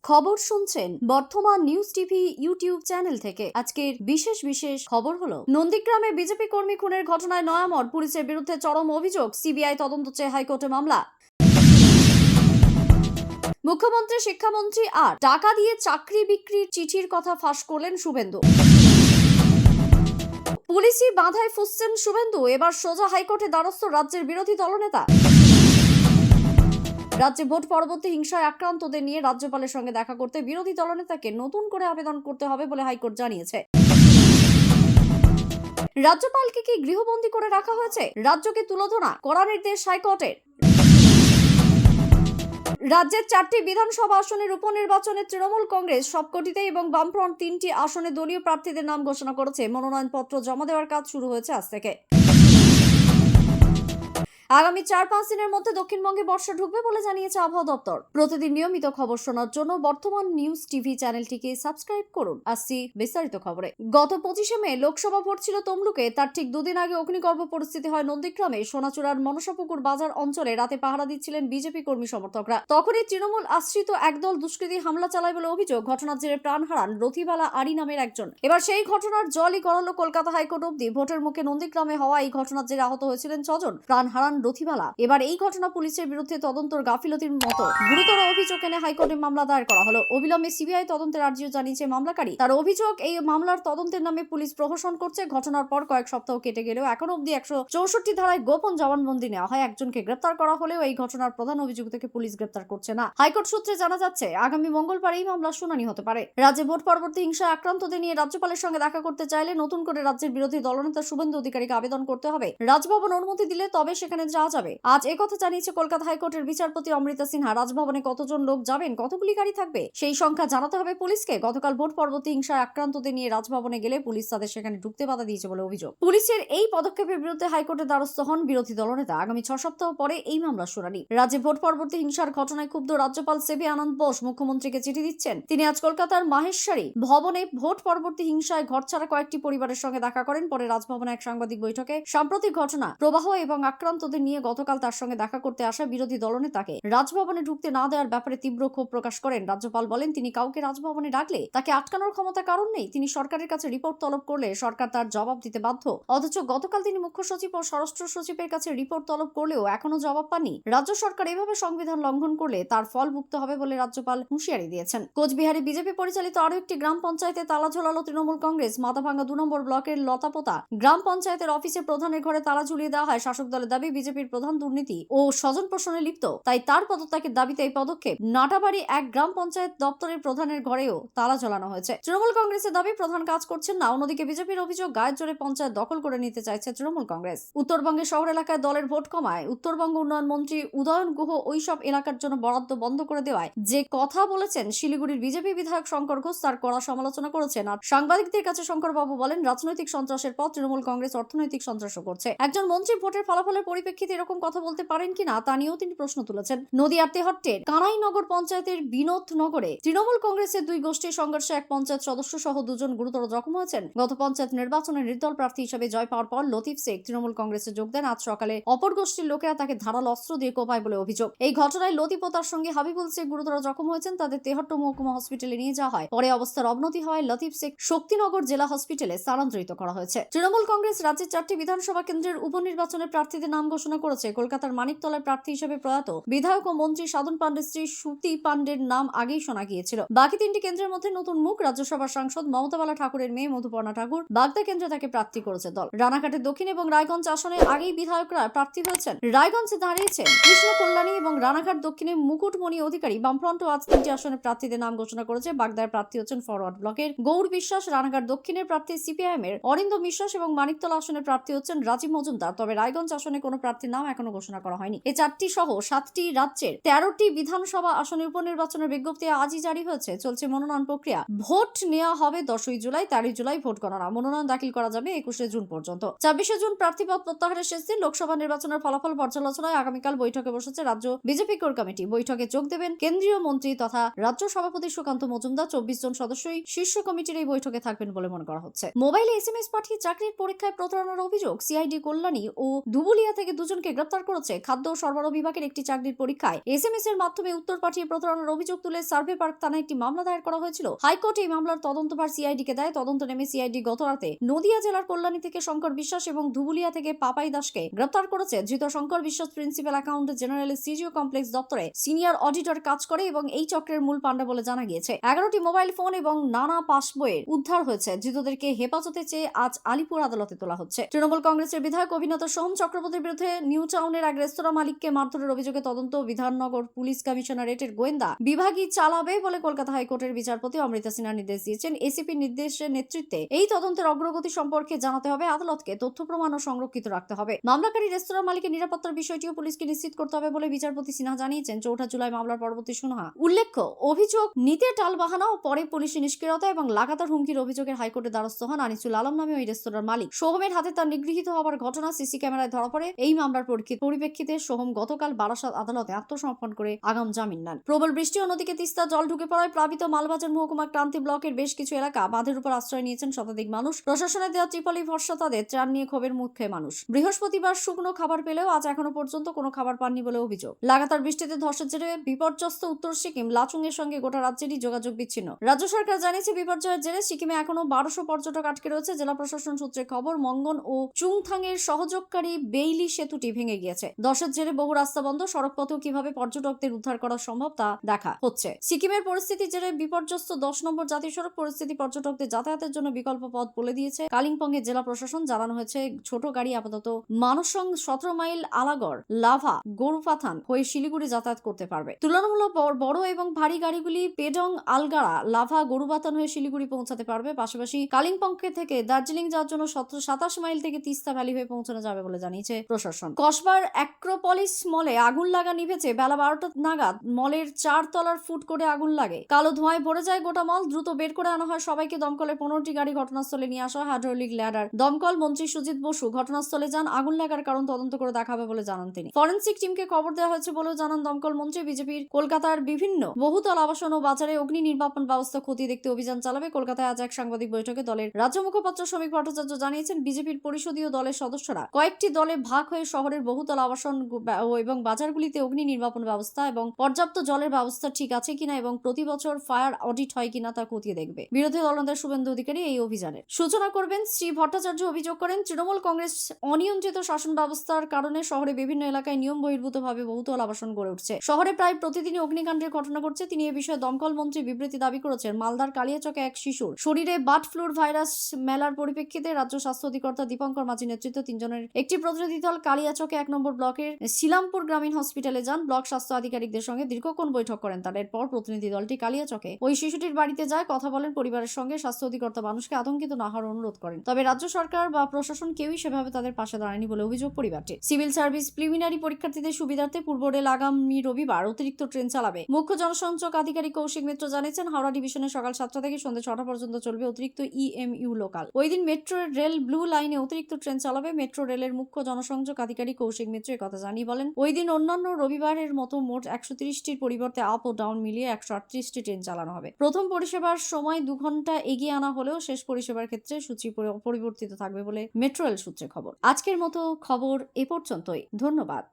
খবর শুনছেন বর্তমান নিউজ টিভি ইউটিউব চ্যানেল থেকে। আজকের বিশেষ খবর হলো, নন্দীগ্রামে বিজেপি কর্মী খুনের ঘটনায় নয়ামর, পুলিশের বিরুদ্ধে চরম অভিযোগ, সিবিআই তদন্ত চেয়ে হাইকোর্টে মামলা। মুখ্যমন্ত্রী, শিক্ষামন্ত্রী আর টাকা দিয়ে চাকরি বিক্রির চিঠির কথা ফাঁস করলেন শুভেন্দু। পুলিশি বাধায় ফুঁসছেন শুভেন্দু, এবার সোজা হাইকোর্টে দ্বারস্থ রাজ্যের বিরোধী দলনেতা। রাজ্যে ভোট পরবর্তী হিংসায় আক্রান্তদের নিয়ে রাজ্যপালের সঙ্গে দেখা করতে বিরোধী দলনেতাকে নতুন করে আবেদন করতে হবে বলে হাইকোর্ট জানিয়েছে। রাজ্যপালকে কি গৃহবন্দী করে রাখা হয়েছে? রাজ্যকে তুলোধনা কড়া নির্দেশ হাইকোর্টের। রাজ্যের 4টি বিধানসভা আসনের উপনির্বাচনে তৃণমূল কংগ্রেস সবকটিতে এবং বামফ্রন্ট 3টি আসনে দলীয় প্রার্থীদের নাম ঘোষণা করেছে। মনোনয়নপত্র জমা দেওয়ার কাজ শুরু হয়েছে আজ থেকে। আগামী 4-5 দিনের মধ্যে দক্ষিণবঙ্গে বর্ষা ঢুকবে বলে জানিয়েছে আবহাওয়া দপ্তর। প্রতিদিন নিয়মিত খবর শোনার জন্য বর্তমান নিউজ টিভি চ্যানেলটিকে সাবস্ক্রাইব করুন। আসছি বিস্তারিত খবরে। গত 25শে মে লোকসভা ভোট ছিল তমলুকে। তার ঠিক দুদিন আগে অগ্নিগর্ভ পরিস্থিতি হয় নন্দীগ্রামে। সোনাচূড়ার মনসাপুকুর বাজার অঞ্চলে রাতে পাহারা দিচ্ছিলেন বিজেপি কর্মী সমর্থকরা। তখনই তৃণমূল আশ্রিত একদল দুষ্কৃতী হামলা চালায় বলে অভিযোগ। ঘটনার জেরে প্রাণ হারান রথিবালা আরি নামের একজন। এবার সেই ঘটনার জলই গড়ালো কলকাতা হাইকোর্ট অব্দি। ভোটের মুখে নন্দীগ্রামে হওয়া এই ঘটনার জেরে আহত হয়েছিলেন 6 জন। প্রাণ হারান রথিবালা। এবার এই ঘটনা পুলিশের বিরুদ্ধে তদন্তর গাফিলতির মতো গুরুতর অভিযোগ এনে হাইকোর্টে মামলা দায়ের করা হলো। অবিলম্বে সিবিআই তদন্তের আর্জিও জানিয়েছে মামলাকারী। তার অভিযোগ, এই মামলার তদন্তের নামে পুলিশ প্রহসন করছে। ঘটনার পর কয়েক সপ্তাহ কেটে গেলেও এখন অব্দি 164 ধারায় গোপন জবানবন্দি নেওয়া হয়। একজনকে গ্রেপ্তার করা হলেও এই ঘটনার প্রধান অভিযুক্তকে পুলিশ গ্রেপ্তার করছে না। হাইকোর্ট সূত্রে জানা যাচ্ছে, আগামী মঙ্গলবার এই মামলার শুনানি হতে পারে। রাজ্যে ভোট পরবর্তী হিংসায় আক্রান্তদের নিয়ে রাজ্যপালের সঙ্গে দেখা করতে চাইলে নতুন করে রাজ্যের বিরোধী দলনেতা শুভেন্দু অধিকারীকে আবেদন করতে হবে। রাজভবন অনুমতি দিলে তবে সেখানে যাওয়া যাবে। আজ একথা জানিয়েছে কলকাতা হাইকোর্টের বিচারপতি অমৃতা সিনহা। রাজভবনে কতজন লোক যাবেন, কতগুলি গাড়ি থাকবে, সেই সংখ্যা জানাতে হবে পুলিশকে। গতকাল ভোট পরবর্তী হিংসায় আক্রান্তদের নিয়ে রাজভবনে গেলে পুলিশ তাদের সেখানে ঢুকতে বাধা দিয়েছে বলে অভিযোগ। পুলিশের এই পদক্ষেপের বিরুদ্ধে হাইকোর্টের দ্বারস্থ হন বিরোধী দলনেতা। আগামী 6 সপ্তাহ পরে এই মামলার শুনানি। রাজ্যে ভোট পরবর্তী হিংসার ঘটনায় ক্ষুব্ধ রাজ্যপাল সিবি আনন্দ বোস মুখ্যমন্ত্রীকে চিঠি দিচ্ছেন। তিনি আজ কলকাতার মাহেশ্বরী ভবনে ভোট পরবর্তী হিংসায় ঘরছাড়া কয়েকটি পরিবারের সঙ্গে দেখা করেন। পরে রাজভবনে এক সাংবাদিক বৈঠকে সাম্প্রতিক ঘটনা প্রবাহ এবং আক্রান্তদের নিয়ে গতকাল তার সঙ্গে দেখা করতে আসা বিরোধী দলনেতাকে রাজভবনে ঢুকতে না দেওয়ার ব্যাপারে তীব্র ক্ষোভ প্রকাশ করেন। রাজ্যপাল বলেন, তিনি কাউকে রাজভবনে ডাকলে তাকে আটকানোর ক্ষমতা কারণ নেই। তিনি সরকারের কাছে রিপোর্ট তলব করলে সরকার তার জবাব দিতে বাধ্য। অথচ গতকাল তিনি মুখ্য সচিব ও স্বরাষ্ট্র সচিবের কাছে রিপোর্ট তলব করলেও এখনো জবাব পাননি। রাজ্য সরকার এভাবে সংবিধান লঙ্ঘন করলে তার ফল ভুগতে হবে বলে রাজ্যপাল হুঁশিয়ারি দিয়েছেন। কোচবিহারে বিজেপি পরিচালিত আরো একটি গ্রাম পঞ্চায়েতে তালা ঝোলালো তৃণমূল কংগ্রেস। মাথাভাঙ্গা 2 নম্বর ব্লকের লতাপোতা গ্রাম পঞ্চায়েতের অফিসে প্রধানের ঘরে তালা ঝুলিয়ে দেওয়া হয়। শাসক দলের দাবি, বিজেপির প্রধান দুর্নীতি ও স্বজন পোষণে লিপ্ত, তাই তার পদত্যাগের দাবিতে এই পদক্ষেপ। নাটাবাড়ি এক গ্রাম পঞ্চায়েত দপ্তরের প্রধানের ঘরেও তালা ঝোলানো হয়েছে। তৃণমূল কংগ্রেসের দাবি, প্রধান কাজ করছেন না। অন্যদিকে বিজেপির অভিযোগ, গায়ের জোরে পঞ্চায়েত দখল করে নিতে চাইছে তৃণমূল কংগ্রেস। উত্তরবঙ্গের শহর এলাকায় দলের ভোট কমায় উত্তরবঙ্গ উন্নয়ন মন্ত্রী উদয়ন গুহ ওইসব এলাকার জন্য বরাদ্দ বন্ধ করে দেওয়ায় যে কথা বলেছেন শিলিগুড়ির বিজেপি বিধায়ক শঙ্কর ঘোষ, তার কড়া সমালোচনা করেছেন। আর সাংবাদিকদের কাছে শঙ্করবাবু বলেন, রাজনৈতিক সন্ত্রাসের পর তৃণমূল কংগ্রেস অর্থনৈতিক সন্ত্রাসও করছে। একজন মন্ত্রী ভোটের ফলাফলের পরিপ্রেক্ষিতে এরকম কথা বলতে পারেন কিনা তা নিয়েও তিনি প্রশ্ন তুলেছেন। নদিয়ার তেহট্টের কানাইনগর পঞ্চায়েতের বিনোদনগরে তৃণমূল কংগ্রেসের 2 গোষ্ঠীর সংঘর্ষে এক পঞ্চায়েত সদস্য সহ 2 জন গুরুতর জখম হয়েছেন। গত পঞ্চায়েত নির্বাচনে নির্দল প্রার্থী হিসেবে জয় পাওয়ার পর লতিফ শেখ তৃণমূল কংগ্রেসে যোগ দেন। আজ সকালে অপর গোষ্ঠীর লোকেরা তাকে ধারালো অস্ত্র দিয়ে কোপায় বলে অভিযোগ। এই ঘটনায় লতিফ ও তার সঙ্গে হাবিবুল শেখ গুরুতর জখম হয়েছেন। তাদের তেহট্ট মহকুমা হসপিটালে নিয়ে যাওয়া হয়। পরে অবস্থার অবনতি হওয়ায় লতিফ শেখ শক্তিনগর জেলা হসপিটালে স্থানান্তরিত করা হয়েছে। তৃণমূল কংগ্রেস রাজ্যের 4টি বিধানসভা কেন্দ্রের উপনির্বাচনে প্রার্থীদের নাম ঘোষণা করেছে। কলকাতার মানিকতলার প্রার্থী হিসেবে প্রয়াত বিধায়ক ও মন্ত্রী সাধন পান্ডের স্ত্রী সুতি পান্ডের নাম আগেই শোনা গিয়েছিল। বাকি 3টি কেন্দ্রের মধ্যে নতুন মুখ। রাজ্যসভার সাংসদ মমতাবালা ঠাকুরের মেয়ে মধুপর্ণা ঠাকুর বাগদা কেন্দ্রে তাকে প্রার্থী করেছে দল। রানাঘাটের দক্ষিণ এবং রায়গঞ্জ আসনে আগেই বিধায়করা প্রার্থী হয়েছেন। রায়গঞ্জে দাঁড়িয়েছেন কৃষ্ণ কল্যাণী এবং রানাঘাট দক্ষিণে মুকুটমণি অধিকারী। বামফ্রন্টও আজ 3টি আসনে প্রার্থীদের নাম ঘোষণা করেছে। বাগদার প্রার্থী হচ্ছেন ফরওয়ার্ড ব্লকের গৌর বিশ্বাস, রানাঘাট দক্ষিণের প্রার্থী সিপিআইএম এর অরিন্দম বিশ্বাস এবং মানিকতলা আসনের প্রার্থী হচ্ছেন রাজীব মজুমদার। তবে রায়গঞ্জ আসনে কোনো প্রার্থীর নাম এখনো ঘোষণা করা হয়নি। এই 4টি সহ 7টি রাজ্যের 13টি বিধানসভা আসনের উপনির্বাচনের বিজ্ঞপ্তি আজই জারি হয়েছে। চলছে মনোনয়ন প্রক্রিয়া। ভোট নেওয়া হবে 10ই জুলাই, 13 জুলাই ভোট গণনা। মনোনয়ন দাখিল করা যাবে 21শে জুন পর্যন্ত। 26শে জুন প্রার্থীপদ প্রত্যাহারের শেষ দিন। লোকসভা নির্বাচনের ফলাফল পর্যালোচনায় আগামীকাল বৈঠকে বসেছে রাজ্য বিজেপি কোর কমিটি। বৈঠকে যোগ দেবেন কেন্দ্রীয় মন্ত্রী তথা রাজ্য সভাপতি সুকান্ত মজুমদার। 24 জন সদস্যই শীর্ষ কমিটির এই বৈঠকে থাকবেন বলে মনে করা হচ্ছে। মোবাইলে SMS পাঠিয়ে চাকরির পরীক্ষায় প্রতারণার অভিযোগ। সিআইডি কল্যাণী ও ধুবুলিয়া থেকে দুজনকে গ্রেপ্তার করেছে খাদ্য ও সরবরাহ বিভাগের একটি চাকরির পরীক্ষায় এসএমএস এর মাধ্যমে উত্তর পাঠিয়ে প্রতারণার অভিযোগ তুলে সার্ভে পার্ক থানায় একটি মামলা দায়ের করা হয়েছিল। হাইকোর্ট এই মামলার তদন্তভার সিআইডি কে দেয়। তদন্ত নেমে সিআইডি গত রাতে নদিয়া জেলার কল্যাণী থেকে শঙ্কর বিশ্বাস এবং ধুবুলিয়া থেকে পাপাই দাসকে গ্রেপ্তার করেছে। ধৃত শঙ্কর বিশ্বাস principal account general CGO complex দপ্তরে সিনিয়র অডিটর কাজ করে এবং এই চক্রের মূল পান্ডা বলে জানা গিয়েছে। 11টি মোবাইল ফোন এবং নানা পাসবইয়ের উদ্ধার হয়েছে। ধৃতদেরকে হেফাজতে চেয়ে আজ আলিপুর আদালতে তোলা হচ্ছে। তৃণমূল কংগ্রেসের বিধায়ক অভিনেত সোহম চক্রবর্তীর বিরুদ্ধে নিউ টাউনের এক রেস্তোরাঁ মালিককে মারধরের অভিযোগে তদন্ত বিধাননগর পুলিশ কমিশনারেটের গোয়েন্দা বিভাগই চালাবে বলে কলকাতা হাইকোর্টের বিচারপতি অমৃতা সিনহা নির্দেশ দিয়েছেন। এসিপির নির্দেশের নেতৃত্বে এই তদন্তের অগ্রগতি সম্পর্কে জানাতে হবে আদালতকে, তথ্য প্রমাণও সংরক্ষিত রাখতে হবে। মামলাকারী রেস্তোরাঁ মালিকের নিরাপত্তার বিষয়টিও পুলিশকে নিশ্চিত করতে হবে বলে বিচারপতি সিনহা জানিয়েছেন। 4 জুলাই মামলার পরবর্তী শুনানি। উল্লেখ্য, অভিযোগ নিতে টালবাহানা ও পরে পুলিশের নিষ্ক্রিয়তা এবং লাগাতার হুমকির অভিযোগের হাইকোর্টের দ্বারস্থ হন আনিসুল আলম নামে ওই রেস্তোরাঁর মালিক। সোহমের হাতে তার নিগৃহীত হওয়ার ঘটনা সিসি ক্যামেরায় ধরা পড়ে। এই মামলার পরিপ্রেক্ষিতে সোহম গতকাল বারাসাত আদালতে আত্মসমর্পণ করে আগাম জামিন নেন। প্রবল বৃষ্টি ও নদীকে তিস্তা জল ঢুকে পড়ায় প্লাবিত মালবাজার মহকুমা ক্রান্তি ব্লকের বেশ কিছু এলাকা বাঁধের উপর আশ্রয় নিয়েছেন শতাধিক মানুষ। প্রশাসনের দেওয়া ত্রিপলি ভরসা তাদের, ত্রাণ নিয়ে ক্ষোভের মুখে মানুষ। বৃহস্পতিবার শুকনো খাবার পেলেও আজ এখনো পর্যন্ত কোনো খাবার পাননি বলে অভিযোগ। লাগাতার বৃষ্টিতে ধসের জেরে বিপর্যস্ত উত্তর সিকিম, লাচুং এর সঙ্গে গোটা রাজ্যেরই যোগাযোগ বিচ্ছিন্ন। রাজ্য সরকার জানিয়েছে বিপর্যয়ের জেরে সিকিমে এখনো 1200 পর্যটক আটকে রয়েছে। জেলা প্রশাসন সূত্রে খবর, মঙ্গন ও চুংথাং এর সহযোগকারী বেইলি সেতুটি ভেঙে গিয়েছে। ধসের জেরে বহু রাস্তা বন্ধ। সড়কপথেও কিভাবে পর্যটকদের উদ্ধার করা সম্ভব তা দেখা হচ্ছে। সিকিমের পরিস্থিতির জেরে বিপর্যস্ত 10 নম্বর জাতীয় সড়ক পরিস্থিতি পর্যটকদের যাতায়াতের জন্য বিকল্প পথ বলে দিয়েছে কালিম্পংয়ের জেলা প্রশাসন। জানানো হয়েছে ছোট গাড়ি আপাতত মানসং 17 মাইল আলাগড়, লাভা, গরুপাথান হয়ে শিলিগুড়ি যাতায়াত করতে পারবে। তুলনামূলক বড় এবং ভারী গাড়িগুলি পেডং, আলগাড়া, লাভা, গরুপাথান হয়ে শিলিগুড়ি পৌঁছাতে পারবে। পাশাপাশি কালিম্পং থেকে দার্জিলিং যাওয়ার জন্য 27 মাইল থেকে তিস্তা ভ্যালি হয়ে পৌঁছানো যাবে বলে জানিয়েছে প্রশাসন। কসবার অ্যাক্রোপলিস মলে আগুন লাগা নিভেছে বেলা 12টা নাগাদ। মলের 4 তলার ফুড কোর্টে আগুন লাগে। কালো ধোঁয়ায় ভরে যায় গোটা মল। দ্রুত বের করে আনা হয় সবাইকে। দমকলের 15টি গাড়ি ঘটনাস্থলে নিয়ে আসা হয়। হাইড্রোলিক ল্যাডার দমকল মন্ত্রী সুজিত বসু ঘটনাস্থলে যান। আগুন লাগার কারণ তদন্ত করে দেখাবে বলে জানান তিনি। ফরেনসিক টিমকে খবর দেওয়া হয়েছে বলেও জানান দমকল মন্ত্রী। বিজেপির কলকাতার বিভিন্ন বহুতল আবাসন ও বাজারে অগ্নি নির্বাপন ব্যবস্থা খতিয়ে দেখতে অভিযান চালাবে। কলকাতায় আজ এক সাংবাদিক বৈঠকে দলের রাজ্য মুখপাত্র শ্রমিক ভট্টাচার্য জানিয়েছেন, বিজেপির পরিষদীয় দলের সদস্যরা কয়েকটি দলে ভাগ হয়ে শহরের বহুতল আবাসন এবং বাজারগুলিতে অগ্নি নির্বাপন ব্যবস্থা এবং পর্যাপ্ত জলের ব্যবস্থা ঠিক আছে কিনা এবং প্রতি বছর ফায়ার অডিট হয় কিনা তা খতিয়ে দেখবে। বিরোধী দলনেতা শুভেন্দু অধিকারী এই অভিযানের সূচনা করবেন। শ্রী ভট্টাচার্য অভিযোগ করেন, তৃণমূল কংগ্রেস অনিয়ন্ত্রিত শাসন ব্যবস্থার কারণে শহরে বিভিন্ন এলাকায় নিয়ম বহির্ভূতভাবে বহুতল আবাসন গড়ে উঠছে। শহরে প্রায় প্রতিদিনই অগ্নিকাণ্ডের ঘটনা ঘটছে। তিনি এ বিষয়ে দমকল মন্ত্রী বিবৃতি দাবি করেছেন। মালদার কালিয়াচকে এক শিশুর শরীরে বার্ড ফ্লুর ভাইরাস মেলার পরিপ্রেক্ষিতে রাজ্য স্বাস্থ্য অধিকর্তা দীপঙ্কর মাঝি নেতৃত্বে 3 জনের একটি প্রতিনিধি দল কালিয়াচকে 1 নম্বর ব্লকের শিলামপুর গ্রামীণ হসপিটালে যান। ব্লক স্বাস্থ্য আধিকারিকদের সঙ্গে দীর্ঘক্ষণ বৈঠক করেন তারা। এরপর প্রতিনিধি দলটি কালিয়াচকে ওই শিশুটির বাড়িতে যায়, কথা বলেন পরিবারের সঙ্গে। স্বাস্থ্য অধিকর্তা মানুষকে আতঙ্কিত না হওয়ার অনুরোধ করেন। তবে রাজ্য সরকার বা প্রশাসন কেউই সেভাবে তাদের পাশে দাঁড়ায়নি বলে অভিযোগ পরিবারটির। সিভিল সার্ভিস প্রিলিমিনারি পরীক্ষার্থীদের সুবিধার্থে পূর্ব রেল আগামী রবিবার অতিরিক্ত ট্রেন চালাবে। মুখ্য জনসংযোগ আধিকারিক কৌশিক মিত্র জানিয়েছেন, হাওড়া ডিভিশনে সকাল 7টা থেকে সন্ধ্যা 6টা পর্যন্ত চলবে অতিরিক্ত ইএমইউ লোকাল। ওই দিন মেট্রো রেল ব্লু লাইনে অতিরিক্ত ট্রেন চালাবে। মেট্রো রেলের মুখ্য জনসংযোগ আধিকারিক কৌশিক মিত্র কথা জানিয়ে বলেন, ওই দিন অন্যান্য রবিবারের মতো মোট 130টির পরিবর্তে আপ ও ডাউন মিলিয়ে 138টি ট্রেন চালানো হবে। প্রথম পরিষেবার সময় 2 ঘন্টা এগিয়ে আনা হলেও শেষ পরিষেবার ক্ষেত্রে সূচি পরিবর্তিত থাকবে বলে মেট্রো রেল সূত্রে খবর। আজকের মতো খবর এ পর্যন্তই। ধন্যবাদ।